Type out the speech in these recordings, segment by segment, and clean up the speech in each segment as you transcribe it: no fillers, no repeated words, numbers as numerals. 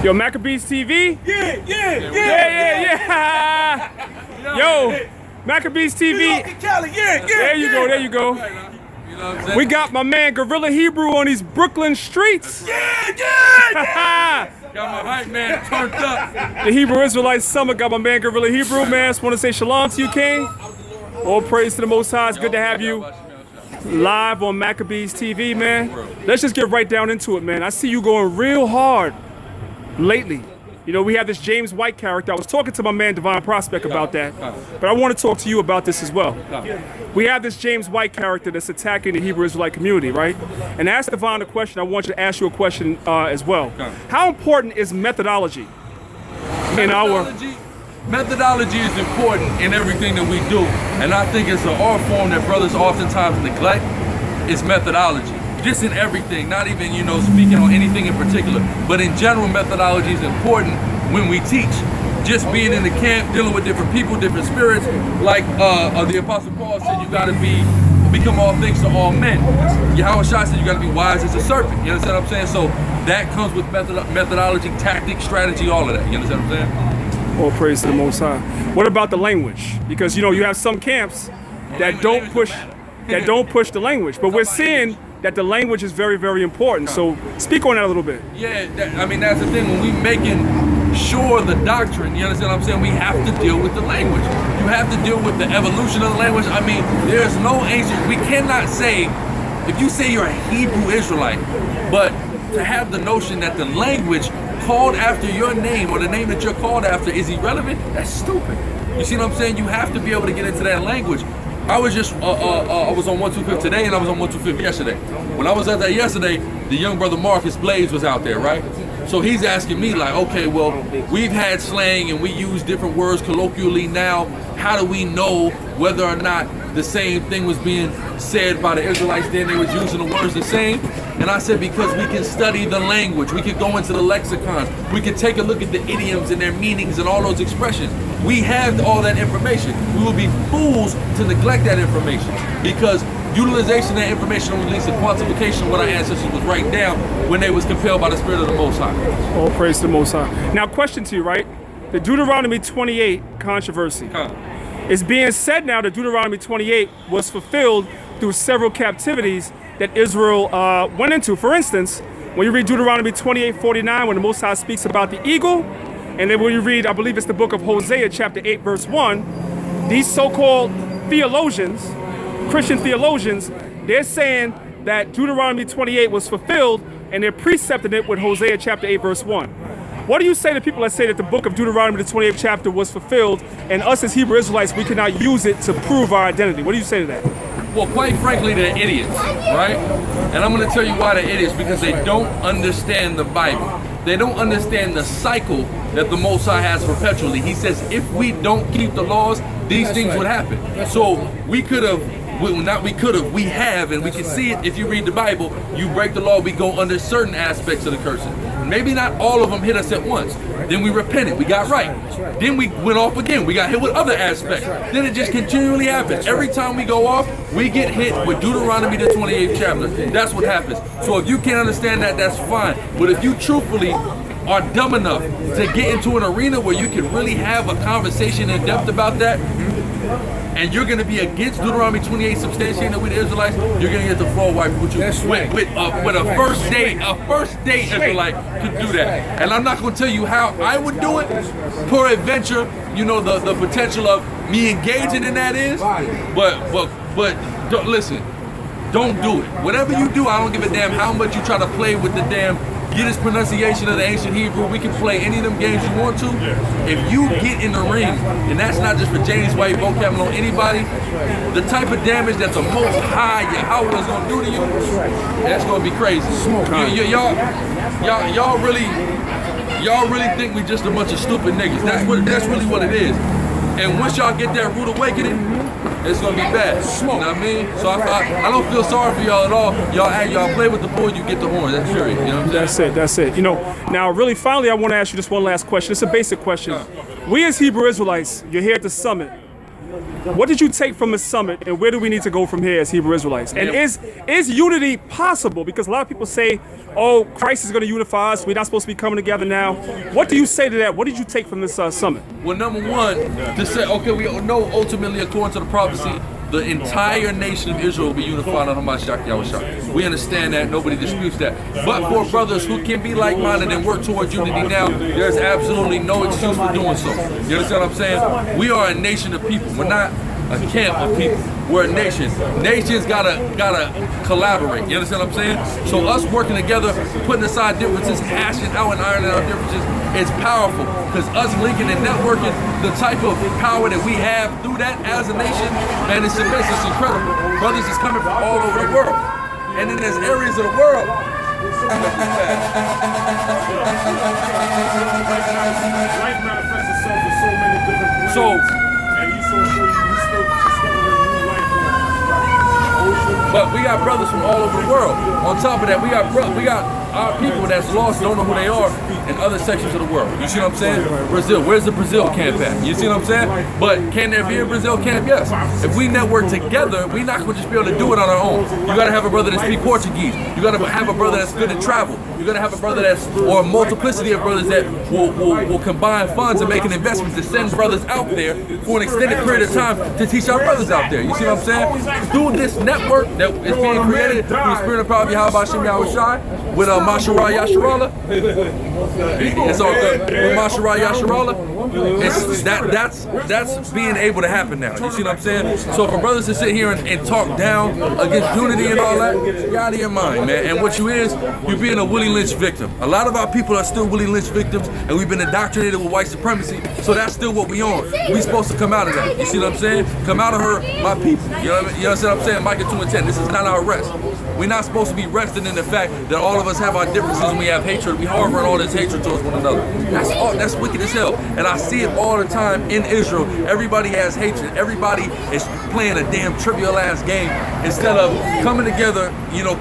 Yo, Maccabees TV? Yeah. Yo, Maccabees TV. There you go. We got my man Guerilla Hebrew on these Brooklyn streets. Got my hype man turned up. The Hebrew Israelite Summit got my man Guerilla Hebrew, man. Just want to say shalom to you, King. All praise to the Most High. It's good to have you live on Maccabees TV, man. Let's just get right down into it, man. I see you going real hard lately. You know, we have this James White character. I was talking to my man Divine Prospect about that, but I want to talk to you about this as well. We have this James White character that's attacking the Hebrew Israelite community, right? And to ask Divine a question, I want you to ask you a question as well. How important is methodology in our... Methodology is important in everything that we do, and I think it's an art form that brothers oftentimes neglect. Is methodology. Just in everything, not even, you know, speaking on anything in particular, but in general, methodology is important when we teach. Just being in the camp, dealing with different people, different spirits, like the Apostle Paul said, you gotta become all things to all men. Yahweh Shai said you gotta be wise as a serpent. You understand what I'm saying? So that comes with methodology, tactic, strategy, all of that. You understand what I'm saying? All praise to the Most High. What about the language? Because, you know, you have some camps that don't push the language, but we're seeing that the language is very, very important. So speak on that a little bit. Yeah, I mean, that's the thing. When we making sure the doctrine, you understand what I'm saying? We have to deal with the language. You have to deal with the evolution of the language. I mean, there's no ancient, we cannot say, if you say you're a Hebrew Israelite, but to have the notion that the language called after your name or the name that you're called after is irrelevant, that's stupid. You see what I'm saying? You have to be able to get into that language. I was just, I was on 125 today and I was on 125 yesterday. When I was at that yesterday, the young brother Marcus Blades was out there, right? So he's asking me like, okay, well, we've had slang and we use different words colloquially now. How do we know whether or not the same thing was being said by the Israelites then? They was using the words the same. And I said, because we can study the language. We could go into the lexicons. We could take a look at the idioms and their meanings and all those expressions. We have all that information. We will be fools to neglect that information because utilization of that information will release the quantification of what our ancestors was writing down when they was compelled by the Spirit of the Most High. All praise to the Most High. Now, question to you, right? The Deuteronomy 28 controversy. It's being said now that Deuteronomy 28 was fulfilled through several captivities that Israel went into. For instance, when you read Deuteronomy 28:49, when the Most High speaks about the eagle, and then when you read, I believe it's the book of Hosea, chapter 8, verse 1, these so-called theologians, Christian theologians, they're saying that Deuteronomy 28 was fulfilled, and they're precepting it with Hosea chapter 8, verse 1. What do you say to people that say that the book of Deuteronomy, the 28th chapter, was fulfilled, and us as Hebrew Israelites, we cannot use it to prove our identity? What do you say to that? Well, quite frankly, they're idiots, right? And I'm going to tell you why they're idiots, because they don't understand the Bible. They don't understand the cycle that the Most High has perpetually. He says, if we don't keep the laws, these things would happen. So we could have, we have, and we can see it if you read the Bible. You break the law, we go under certain aspects of the curses. Maybe not all of them hit us at once. Then we repented, we got right. Then we went off again, we got hit with other aspects. Then it just continually happens. Every time we go off, we get hit with Deuteronomy the 28th chapter. That's what happens. So if you can't understand that, that's fine. But if you truthfully are dumb enough to get into an arena where you can really have a conversation in depth about that, and you're going to be against Deuteronomy 28 substantiating that we the Israelites, you're going to get the floor wiped with you. That's right. With a first date Israelite could do that. And I'm not going to tell you how I would do it. Peradventure, you know, the potential of me engaging in that is, but don't, listen, don't do it. Whatever you do, I don't give a damn how much you try to play with the damn Yiddish pronunciation of the ancient Hebrew. We can play any of them games you want to. If you get in the ring, and that's not just for James White, vocab on anybody, the type of damage that the Most High Yahweh is gonna do to you, that's gonna be crazy. Y'all really think we just a bunch of stupid niggas. That's really what it is. And once y'all get that rude awakening, it's gonna be bad. You know what I mean? So I don't feel sorry for y'all at all. Y'all play with the bull, you get the horn. That's true. You know what I'm saying? That's it. You know, now really finally I want to ask you this one last question. It's a basic question. We as Hebrew Israelites, you're here at the summit. What did you take from the summit, and where do we need to go from here as Hebrew Israelites? And is unity possible? Because a lot of people say, oh, Christ is going to unify us. We're not supposed to be coming together now. What do you say to that? What did you take from this summit? Well, number one, to say, okay, we know ultimately, according to the prophecy, the entire nation of Israel will be unified on Hamashiach Yahushua. We understand that. Nobody disputes that. But for brothers who can be like-minded and work towards unity now, there's absolutely no excuse for doing so. You understand what I'm saying? We are a nation of people. We're not a camp of people. We're a nation. Nations gotta collaborate. You understand what I'm saying? So us working together, putting aside differences, hashing out and ironing out differences, is powerful. Because us linking and networking, the type of power that we have through that as a nation, man, it's immense. It's incredible. Brothers is coming from all over the world. And then there's areas of the world. But we got brothers from all over the world. On top of that, we got our people that's lost, don't know who they are, in other sections of the world. You see what I'm saying? Brazil, where's the Brazil camp at? You see what I'm saying? But can there be a Brazil camp? Yes. If we network together, we're not going to just be able to do it on our own. You got to have a brother that speaks Portuguese. You got to have a brother that's good at travel. You got to have a brother or a multiplicity of brothers that will combine funds and make an investment to send brothers out there for an extended period of time to teach our brothers out there. You see what I'm saying? Through this network that is being created through the spirit of Prophet Yahushua with Masharah Yasharallah. It's all good. With Masharah Yasharallah, that's being able to happen now. You see what I'm saying? So for brothers to sit here and talk down against unity and all that, you're out of your mind, man. And what you're being a Willie Lynch victim. A lot of our people are still Willie Lynch victims, and we've been indoctrinated with white supremacy, so that's still what we on. We supposed to come out of that. You see what I'm saying? Come out of her, my people. You know what I'm saying? Micah 2:10. This is not our rest. We're not supposed to be resting in the fact that all of us have our differences and we have hatred. We harbor all this hatred towards one another. That's wicked as hell. And I see it all the time in Israel. Everybody has hatred. Everybody is playing a damn trivial ass game instead of coming together,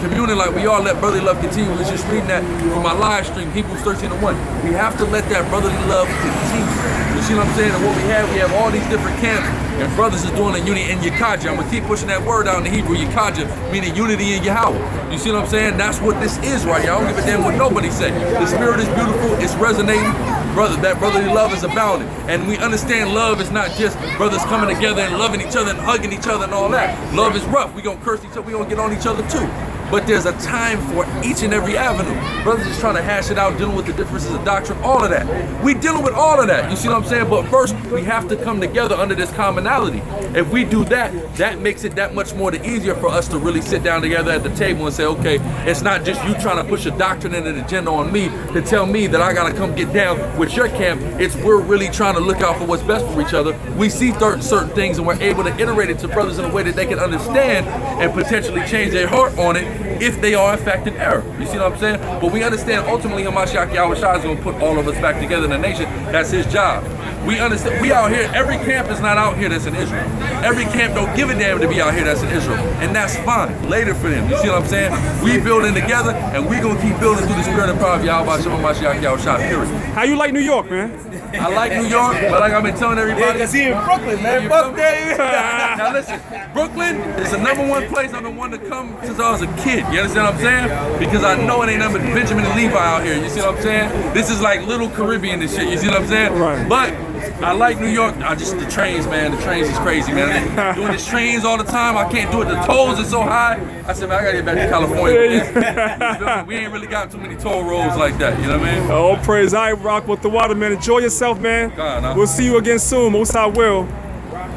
communing like we all. Let brotherly love continue. We was just reading that from my live stream, Hebrews 13:1. We have to let that brotherly love continue. You see what I'm saying? And what we have all these different camps, and brothers is doing a unity in Yakaja. I'm gonna keep pushing that word out in the Hebrew, Yakaja, meaning unity in Yahweh. You see what I'm saying? That's what this is right now. I don't give a damn what nobody say. The spirit is beautiful, it's resonating. Brother, that brotherly love is abounding. And we understand love is not just brothers coming together and loving each other and hugging each other and all that. Love is rough. We gonna curse each other, we gonna get on each other too. But there's a time for each and every avenue. Brothers just trying to hash it out, dealing with the differences of doctrine, all of that. We dealing with all of that, you see what I'm saying? But first, we have to come together under this commonality. If we do that, that makes it that much more easier for us to really sit down together at the table and say, okay, it's not just you trying to push a doctrine and an agenda on me to tell me that I gotta come get down with your camp. It's we're really trying to look out for what's best for each other. We see certain things and we're able to iterate it to brothers in a way that they can understand and potentially change their heart on it if they are in fact in error. You see what I'm saying? But we understand ultimately Hamashiach Yahushua is going to put all of us back together in the nation. That's his job. We understand, we out here, every camp is not out here that's in Israel. Every camp don't give a damn to be out here that's in Israel. And that's fine, later for them. You see what I'm saying? We building together and we going to keep building through the spirit of Prophet Hamashiach Yahushua, period. How you like New York, man? I like New York, but like I've been telling everybody. Because he in Brooklyn, man. Fuck that. Now listen, Brooklyn is the #1 place I've been wanting to come since I was a kid. You understand what I'm saying? Because I know it ain't nothing but Benjamin and Levi out here. You see what I'm saying? This is like little Caribbean and shit. You see what I'm saying? Right. But I like New York. The trains, man. The trains is crazy, man. Doing these trains all the time. I can't do it. The tolls are so high. I said, man, I gotta get back to California. We ain't really got too many toll roads like that. You know what I mean? Oh, praise. I rock with the water, man. Enjoy yourself, man. We'll see you again soon. Most I will.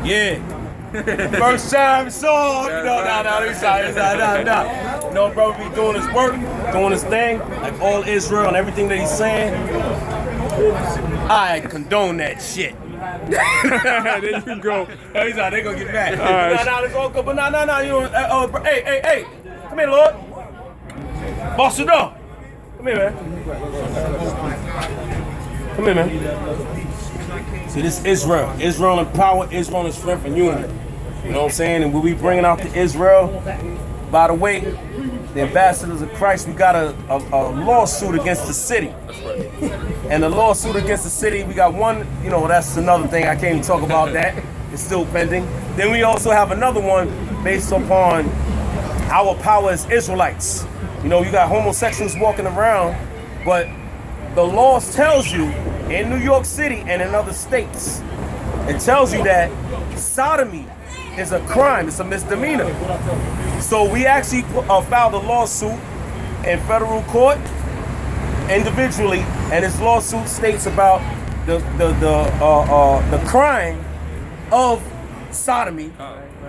Yeah. First time song. No, bro, be doing his work, doing his thing, like all Israel and everything that he's saying. I condone that shit. There you go. He's like, they gonna get mad. Right. Let's all go. But no, you don't. Hey. Come here, Lord. Basadar. Come here, man. Come here, man. See, this is Israel. Israel in power, Israel in strength and unity. You know what I'm saying? And we'll be bringing out to Israel. By the way, the ambassadors of Christ, we got a lawsuit against the city. And the lawsuit against the city, we got one, that's another thing, I can't even talk about that. is still pending. Then we also have another one based upon our power as Israelites. You know, you got homosexuals walking around, but the law tells you in New York City and in other states, it tells you that sodomy is a crime, it's a misdemeanor. So we actually filed a lawsuit in federal court individually, and this lawsuit states about the crime of sodomy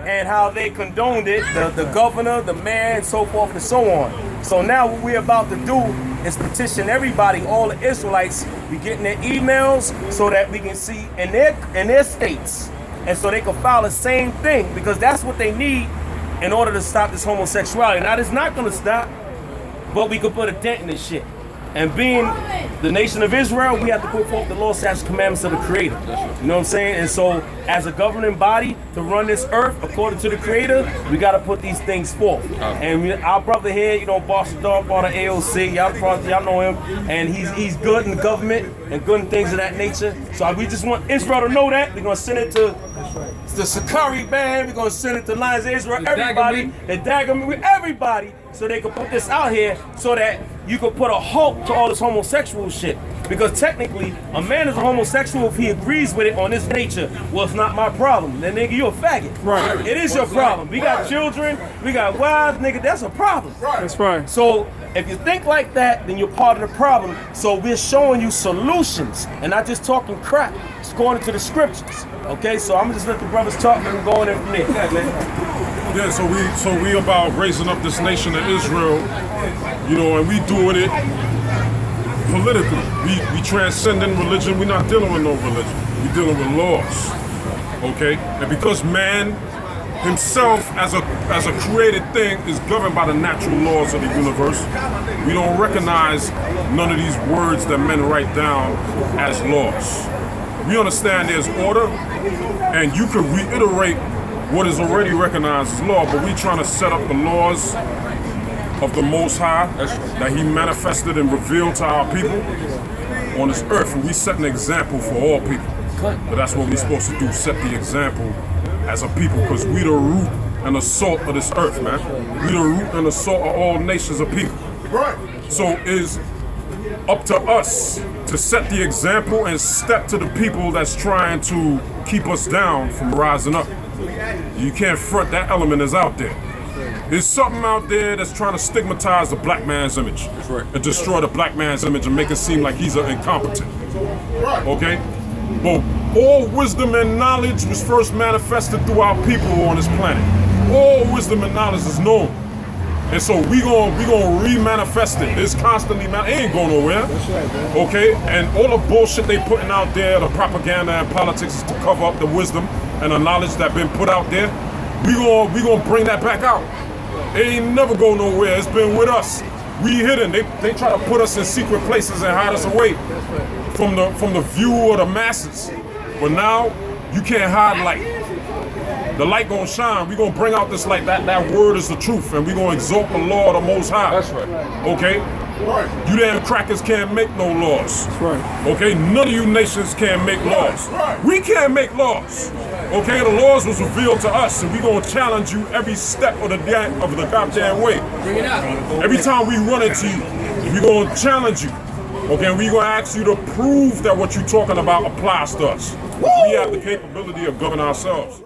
and how they condoned it, the governor, the mayor, and so forth and so on. So now what we're about to do is petition everybody, all the Israelites, we getting their emails so that we can see in their states, and so they can file the same thing, because that's what they need in order to stop this homosexuality. Now, it's not gonna stop, but we could put a dent in this shit. And being the nation of Israel, we have to put forth the law, statutes, commandments of the Creator. You know what I'm saying? And so, as a governing body to run this earth according to the Creator, we got to put these things forth. And our brother here, you know, Basadar, part of AOC, y'all know him, and he's good in the government and good in things of that nature. So we just want Israel to know that. We're gonna send it to the Sakari band. We're gonna send it to Lions of Israel, everybody, the Daggerman, everybody, so they can put this out here so that you could put a halt to all this homosexual shit. Because technically, a man is a homosexual if he agrees with it on his nature. Well, it's not my problem. Then nigga, you a faggot. Right. It is your problem. We got children, we got wives, nigga, that's a problem. That's right. So if you think like that, then you're part of the problem. So we're showing you solutions and not just talking crap. It's going into the scriptures. Okay, so I'm gonna just let the brothers talk and we're going in from there. Yeah, so we about raising up this nation of Israel, you know, and we doing it politically. We transcending religion. We're not dealing with no religion. We're dealing with laws. Okay? And because man himself as a created thing is governed by the natural laws of the universe, we don't recognize none of these words that men write down as laws. We understand there's order, and you can reiterate what is already recognized as law, but we trying to set up the laws of the Most High that He manifested and revealed to our people on this earth, and we set an example for all people. But that's what we're supposed to do, set the example as a people, because we the root and the salt of this earth, man. We the root and the salt of all nations of people. So it's up to us to set the example and step to the people that's trying to keep us down from rising up. You can't front, that element is out there. There's something out there that's trying to stigmatize the black man's image and destroy the black man's image and make it seem like he's incompetent. Okay? But all wisdom and knowledge was first manifested through our people on this planet. All wisdom and knowledge is known. And so we gonna re-manifest it. It's constantly, it ain't going nowhere. Okay? And all the bullshit they putting out there, the propaganda and politics, is to cover up the wisdom and the knowledge that been put out there. We gonna bring that back out. It ain't never go nowhere. It's been with us. We hidden. They try to put us in secret places and hide us away from the view of the masses. But now you can't hide light. The light gonna shine. We gonna bring out this light. That word is the truth, and we gonna exalt the law of the Most High. That's right. Okay? You damn crackers can't make no laws. That's right. Okay? None of you nations can make laws. We can't make laws. Okay? The laws was revealed to us, and we gonna challenge you every step of the goddamn way. Bring it out. Every time we run into you, we gonna challenge you. Okay? We gonna ask you to prove that what you talking about applies to us. We have the capability of governing ourselves.